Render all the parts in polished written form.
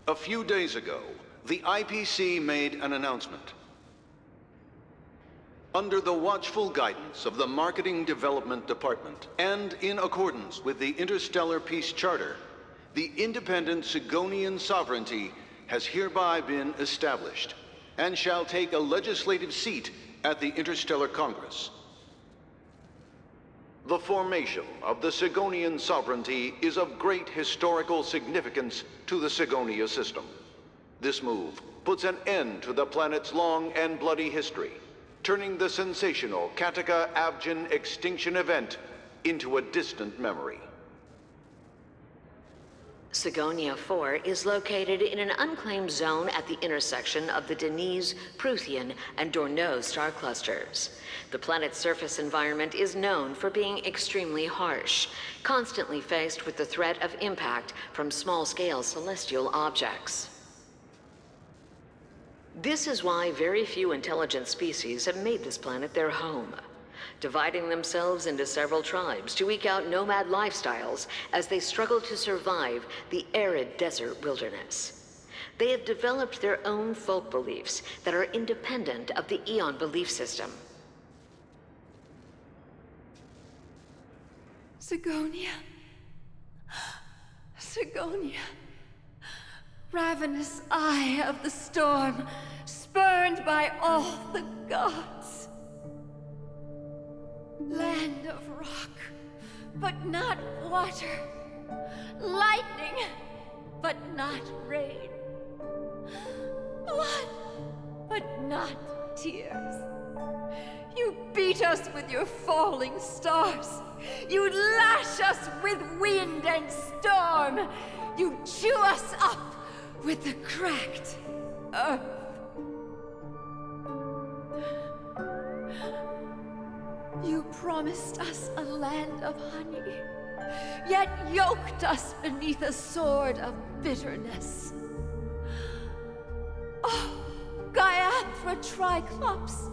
A few days ago, the IPC made an announcement. Under the watchful guidance of the Marketing Development Department, and in accordance with the Interstellar Peace Charter, the independent Sigonian sovereignty has hereby been established, and shall take a legislative seat at the Interstellar Congress. The formation of the Sigonian sovereignty is of great historical significance to the Sigonia system. This move puts an end to the planet's long and bloody history, turning the sensational Kataka-Abjin extinction event into a distant memory. Sigonia 4 is located in an unclaimed zone at the intersection of the Denise, Prothean, and Dorneau star clusters. The planet's surface environment is known for being extremely harsh, constantly faced with the threat of impact from small-scale celestial objects. This is why very few intelligent species have made this planet their home, dividing themselves into several tribes to eke out nomad lifestyles as they struggle to survive the arid desert wilderness. They have developed their own folk beliefs that are independent of the Eon belief system. Sigonia. Sigonia. Ravenous eye of the storm, spurned by all the gods. Land of rock, but not water. Lightning, but not rain. Blood, but not tears. You beat us with your falling stars. You lash us with wind and storm. You chew us up with the cracked earth. You promised us a land of honey, yet yoked us beneath a sword of bitterness. Oh, Gaiathra Triclops,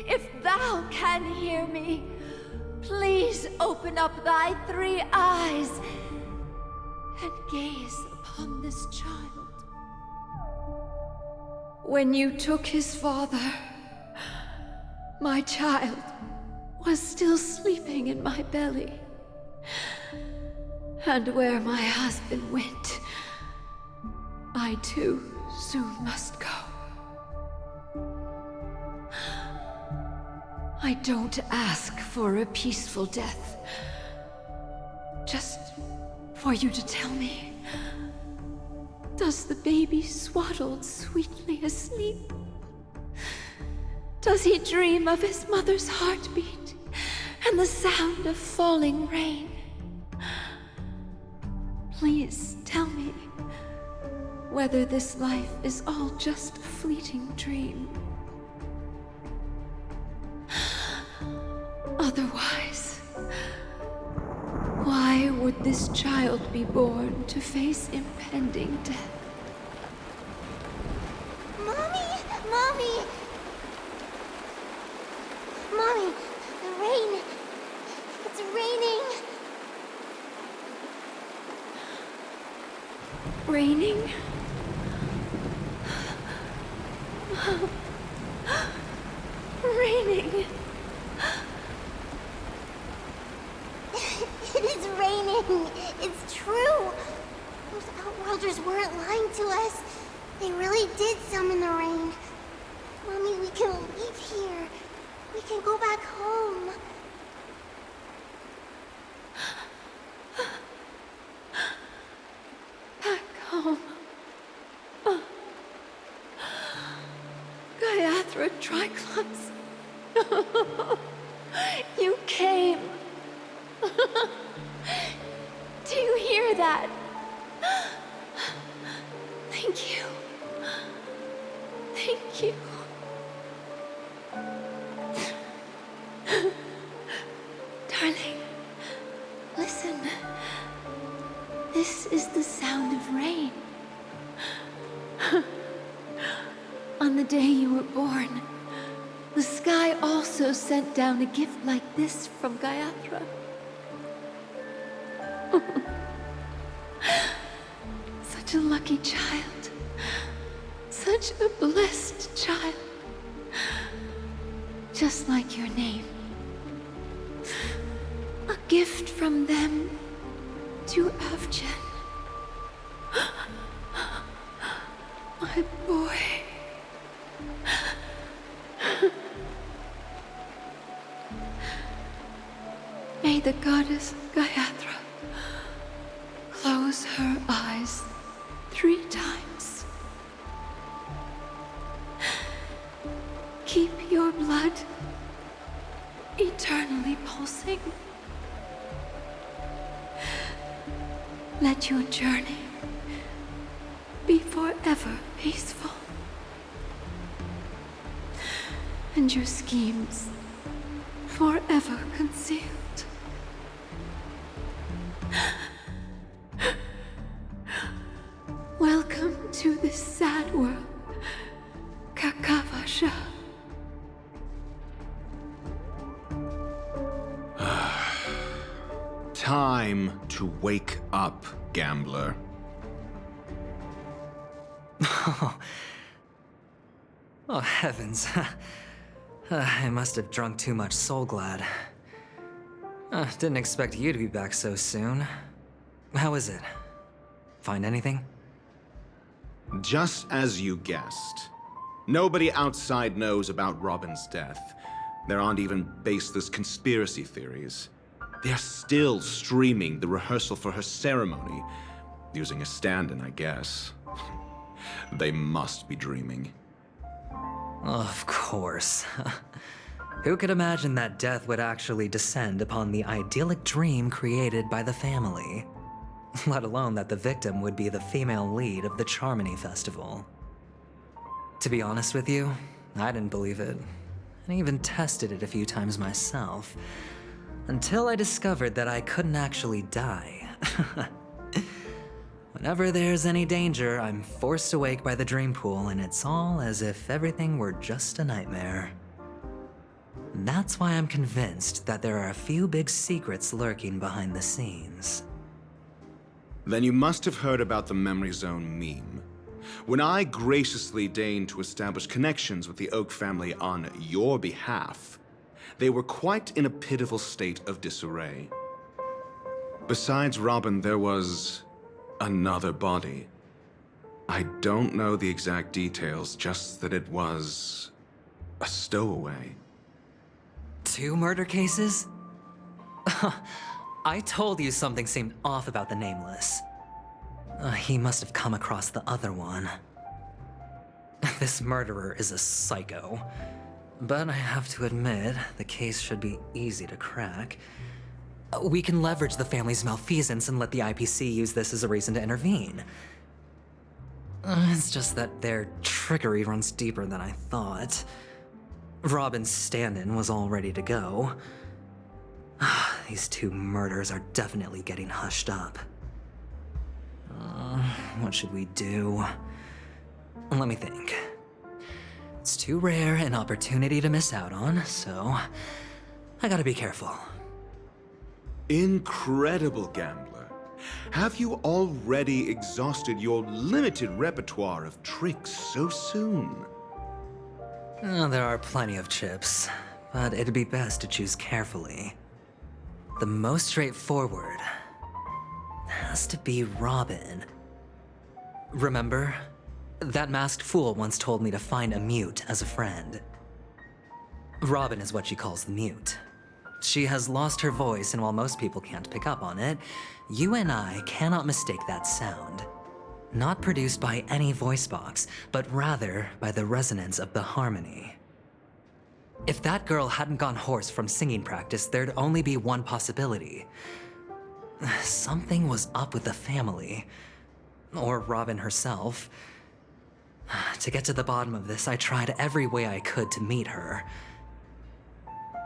if thou can hear me, please open up thy 3 eyes and gaze upon this child. When you took his father, my child was still sleeping in my belly. And where my husband went, I too soon must go. I don't ask for a peaceful death. Just for you to tell me, does the baby swaddled sweetly asleep? Does he dream of his mother's heartbeat and the sound of falling rain? Please tell me whether this life is all just a fleeting dream. Otherwise, why would this child be born to face impending death? Mommy! Mommy! Mommy, the rain. It's raining. Raining? Raining. It is raining. It's true. Those Outworlders weren't lying to us. They really did summon the rain. Mommy, we can leave here. We can go back home. Back home. Gaiathra Triclops. You came. Do you hear that? Thank you. Thank you. Darling, listen. This is the sound of rain. On the day you were born, the sky also sent down a gift like this from Gaiathra. Such Such a lucky child. Such a blessed child. Just like your name. A gift from them to Avjen. My boy. May the goddess Gayatri close her eyes 3 times. Keep your blood eternally pulsing. Let your journey be forever peaceful. And your schemes forever concealed. Welcome to this sad world, Kakavasha. Time to wake up, gambler. Oh, heavens. I must have drunk too much Soul Glad. Didn't expect you to be back so soon. How is it? Find anything? Just as you guessed. Nobody outside knows about Robin's death. There aren't even baseless conspiracy theories. They're still streaming the rehearsal for her ceremony, using a stand-in, I guess. They must be dreaming. Of course. Who could imagine that death would actually descend upon the idyllic dream created by the family? Let alone that the victim would be the female lead of the Charmony Festival. To be honest with you, I didn't believe it. I even tested it a few times myself, until I discovered that I couldn't actually die. Whenever there's any danger, I'm forced awake by the dream pool, and it's all as if everything were just a nightmare. That's why I'm convinced that there are a few big secrets lurking behind the scenes. Then you must have heard about the Memory Zone meme. When I graciously deigned to establish connections with the Oak family on your behalf, they were quite in a pitiful state of disarray. Besides Robin, there was another body. I don't know the exact details, just that it was a stowaway. 2 murder cases? I told you something seemed off about the Nameless. He must have come across the other one. This murderer is a psycho. But I have to admit, the case should be easy to crack. We can leverage the family's malfeasance and let the IPC use this as a reason to intervene. It's just that their trickery runs deeper than I thought. Robin's stand-in was all ready to go. These 2 murders are definitely getting hushed up. What should we do? Let me think. It's too rare an opportunity to miss out on, so I gotta be careful. Incredible, gambler. Have you already exhausted your limited repertoire of tricks so soon? There are plenty of chips, but it'd be best to choose carefully. The most straightforward has to be Robin. Remember? That masked fool once told me to find a mute as a friend. Robin is what she calls the mute. She has lost her voice, and while most people can't pick up on it, you and I cannot mistake that sound. Not produced by any voice box, but rather by the resonance of the harmony. If that girl hadn't gone hoarse from singing practice, there'd only be one possibility. Something was up with the family. Or Robin herself. To get to the bottom of this, I tried every way I could to meet her.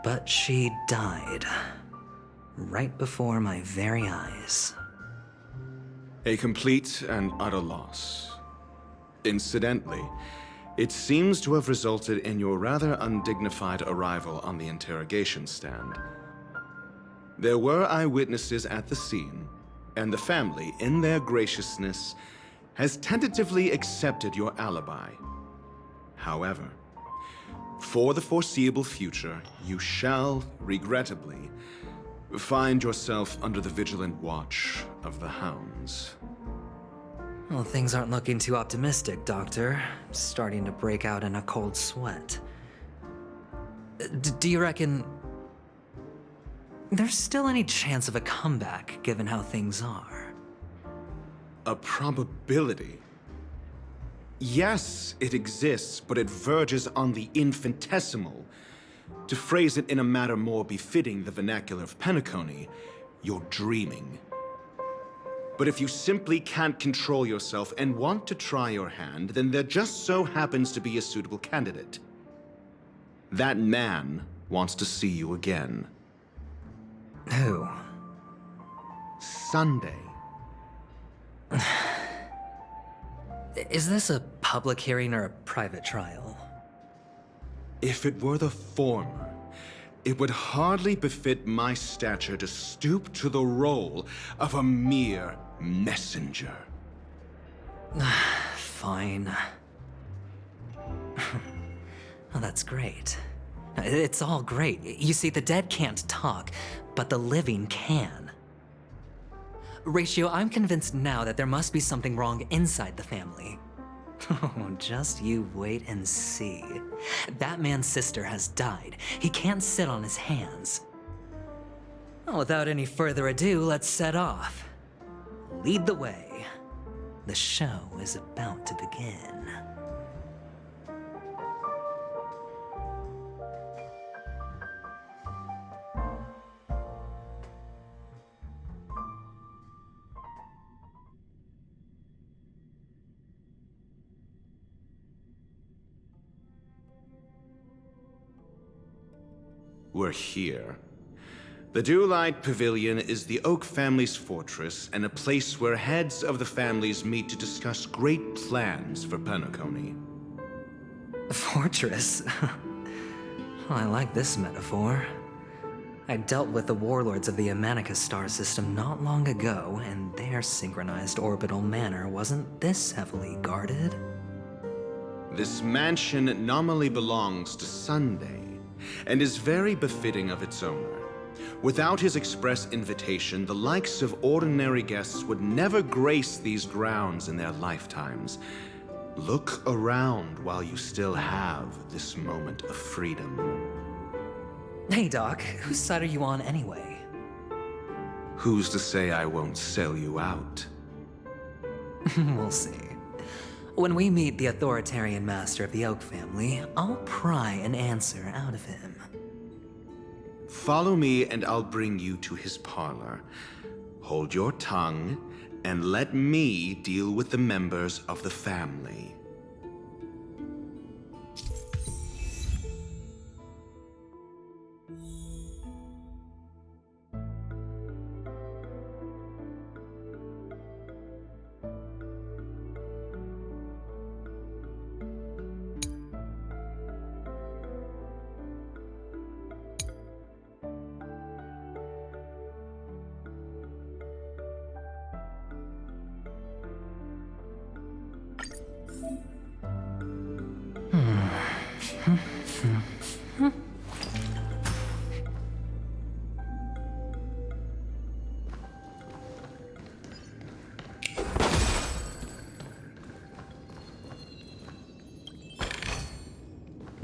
But she died. Right before my very eyes. A complete and utter loss. Incidentally, it seems to have resulted in your rather undignified arrival on the interrogation stand. There were eyewitnesses at the scene, and the family, in their graciousness, has tentatively accepted your alibi. However, for the foreseeable future, you shall, regrettably, find yourself under the vigilant watch of the hounds. Well, things aren't looking too optimistic, Doctor. I'm starting to break out in a cold sweat. Do you reckon there's still any chance of a comeback, given how things are? A probability? Yes, it exists, but it verges on the infinitesimal. To phrase it in a manner more befitting the vernacular of Penacony, you're dreaming. But if you simply can't control yourself and want to try your hand, then there just so happens to be a suitable candidate. That man wants to see you again. Who? Sunday. Is this a public hearing or a private trial? If it were the former, it would hardly befit my stature to stoop to the role of a mere messenger. Fine. Oh, that's great. It's all great. You see, the dead can't talk, but the living can. Ratio, I'm convinced now that there must be something wrong inside the family. Oh, just you wait and see. That man's sister has died. He can't sit on his hands. Well, without any further ado, let's set off. Lead the way. The show is about to begin. We're here. The Dewlight Pavilion is the Oak family's fortress and a place where heads of the families meet to discuss great plans for Penacony. Fortress? I like this metaphor. I dealt with the warlords of the Amanicus star system not long ago, and their synchronized orbital manor wasn't this heavily guarded. This mansion nominally belongs to Sunday, and is very befitting of its owner. Without his express invitation, the likes of ordinary guests would never grace these grounds in their lifetimes. Look around while you still have this moment of freedom. Hey, Doc, whose side are you on anyway? Who's to say I won't sell you out? We'll see. When we meet the authoritarian master of the Oak family, I'll pry an answer out of him. Follow me and I'll bring you to his parlor. Hold your tongue and let me deal with the members of the family.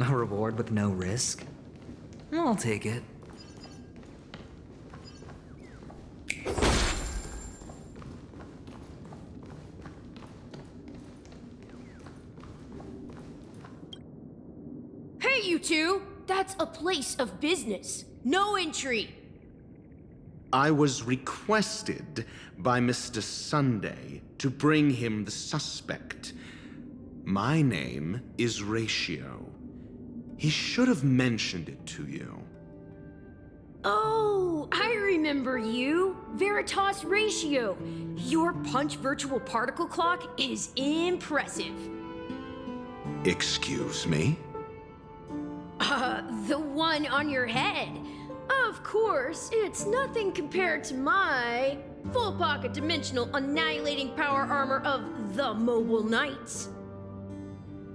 A reward with no risk? I'll take it. Hey, you two! That's a place of business. No entry. I was requested by Mr. Sunday to bring him the suspect. My name is Ratio. He should have mentioned it to you. Oh, I remember you. Veritas Ratio. Your punch virtual particle clock is impressive. Excuse me? The one on your head. Of course, it's nothing compared to my Full pocket dimensional annihilating power armor of the Mobile Knights.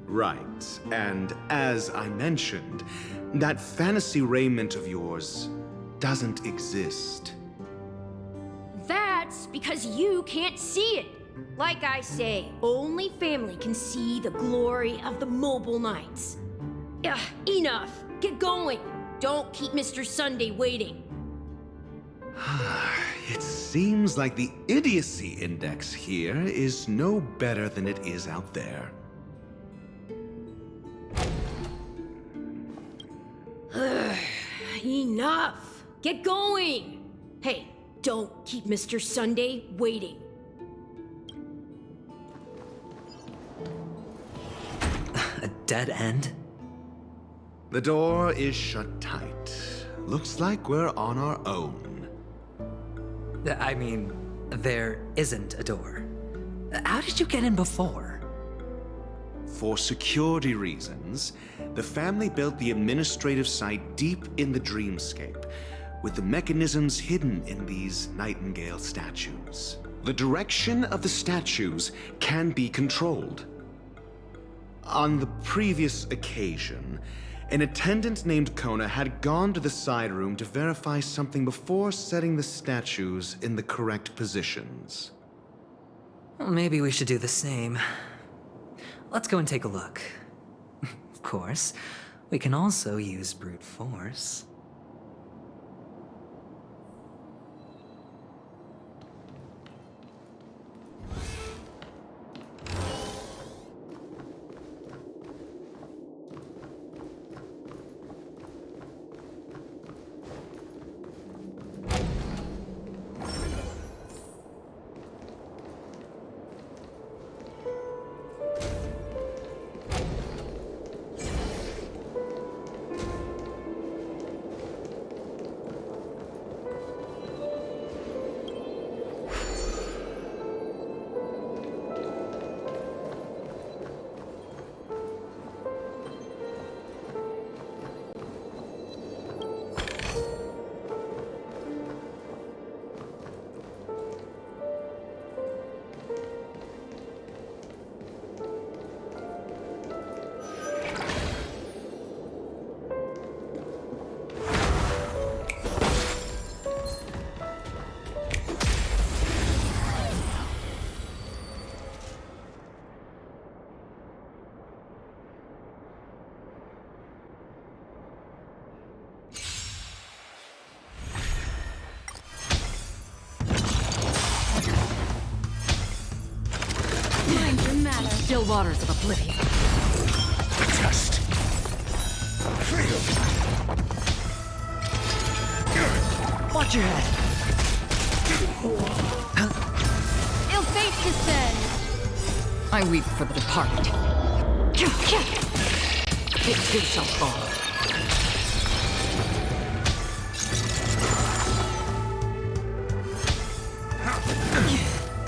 Right, and as I mentioned, that fantasy raiment of yours doesn't exist. That's because you can't see it. Like I say, only family can see the glory of the Mobile Knights. Ugh, enough. Get going. Don't keep Mr. Sunday waiting. It seems like the idiocy index here is no better than it is out there. Enough. Get going. Hey, don't keep Mr. Sunday waiting. A dead end? The door is shut tight. Looks like we're on our own. I mean, there isn't a door. How did you get in before? For security reasons, the family built the administrative site deep in the dreamscape, with the mechanisms hidden in these Nightingale statues. The direction of the statues can be controlled. On the previous occasion, an attendant named Kona had gone to the side room to verify something before setting the statues in the correct positions. Well, maybe we should do the same. Let's go and take a look. Of course, we can also use brute force. Still waters of oblivion. Test. Watch your head! Ill fate descend! I weep for the departed. It too shall fall.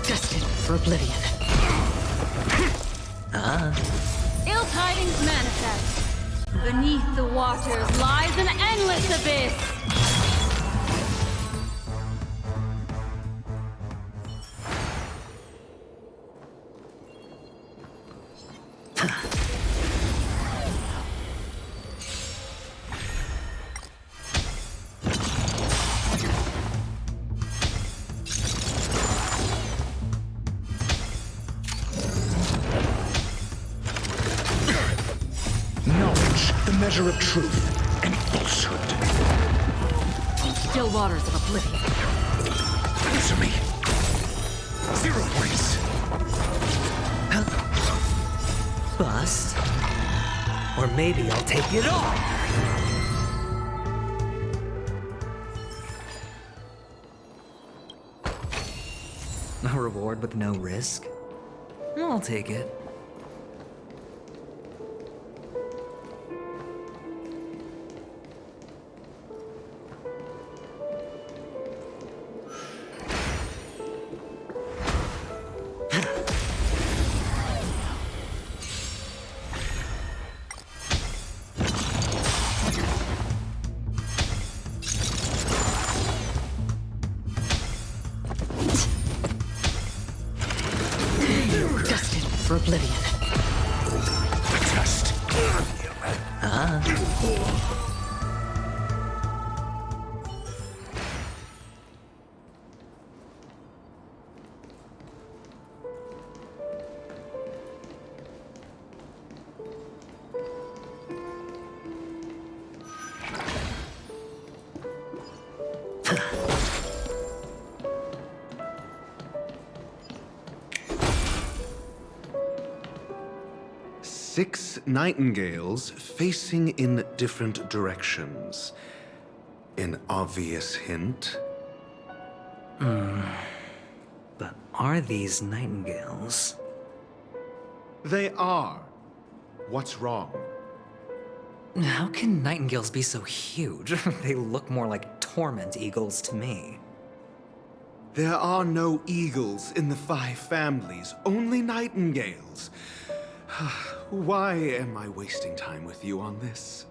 Destined for oblivion. Ill tidings manifest. Beneath the waters lies an endless abyss. Measure of truth and falsehood. Still waters of oblivion. Answer me. 0 points. Bust. Or maybe I'll take it all. A reward with no risk? I'll take it. oblivion. Test. Six nightingales facing in different directions. An obvious hint. But are these nightingales? They are. What's wrong? How can nightingales be so huge? They look more like torment eagles to me. There are no eagles in the 5 families, only nightingales. Why am I wasting time with you on this?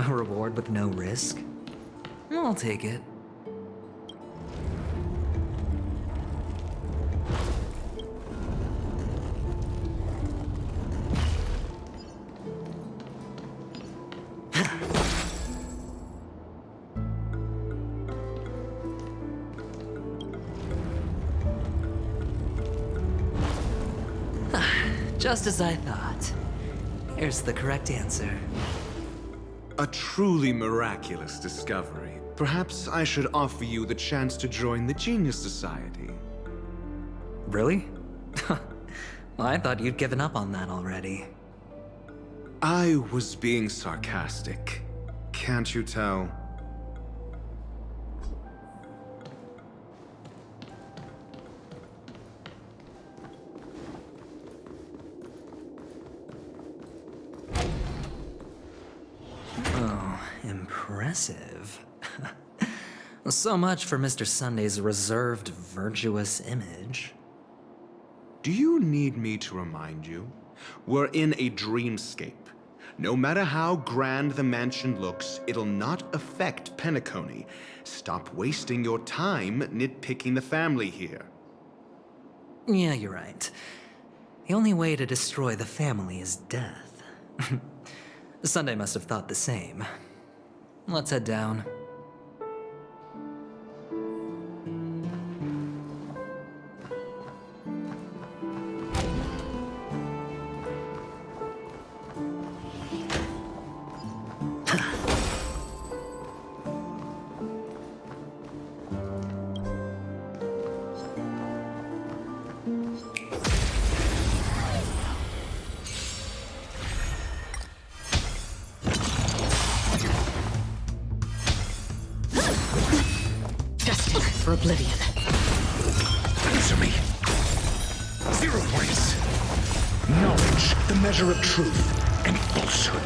A reward with no risk? I'll take it. Just as I thought. Here's the correct answer. A truly miraculous discovery. Perhaps I should offer you the chance to join the Genius Society. Really? Well, I thought you'd given up on that already. I was being sarcastic. Can't you tell? Oh, impressive. So much for Mr. Sunday's reserved, virtuous image. Do you need me to remind you? We're in a dreamscape. No matter how grand the mansion looks, it'll not affect Penacony. Stop wasting your time nitpicking the family here. Yeah, you're right. The only way to destroy the family is death. Sunday must have thought the same. Let's head down. Destined for oblivion. Answer me. 0 points. Knowledge, the measure of truth and falsehood.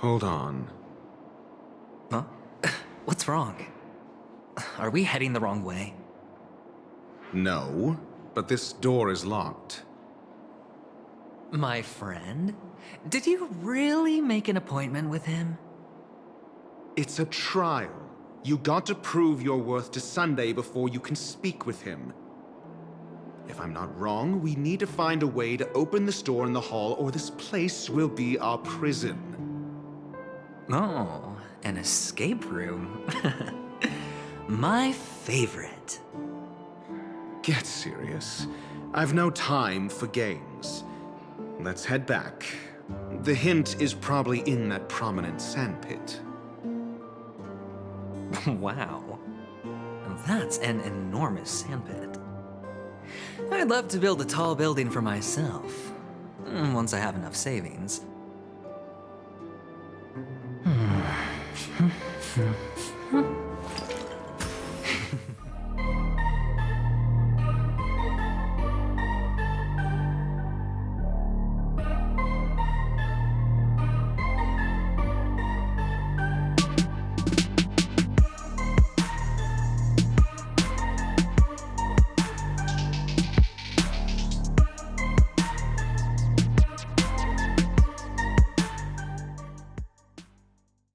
Hold on. Huh? What's wrong? Are we heading the wrong way? No, but this door is locked. My friend? Did you really make an appointment with him? It's a trial. You got to prove your worth to Sunday before you can speak with him. If I'm not wrong, we need to find a way to open this door in the hall, or this place will be our prison. Oh, an escape room. My favorite. Get serious. I've no time for games. Let's head back. The hint is probably in that prominent sandpit. Wow. That's an enormous sandpit. I'd love to build a tall building for myself, once I have enough savings.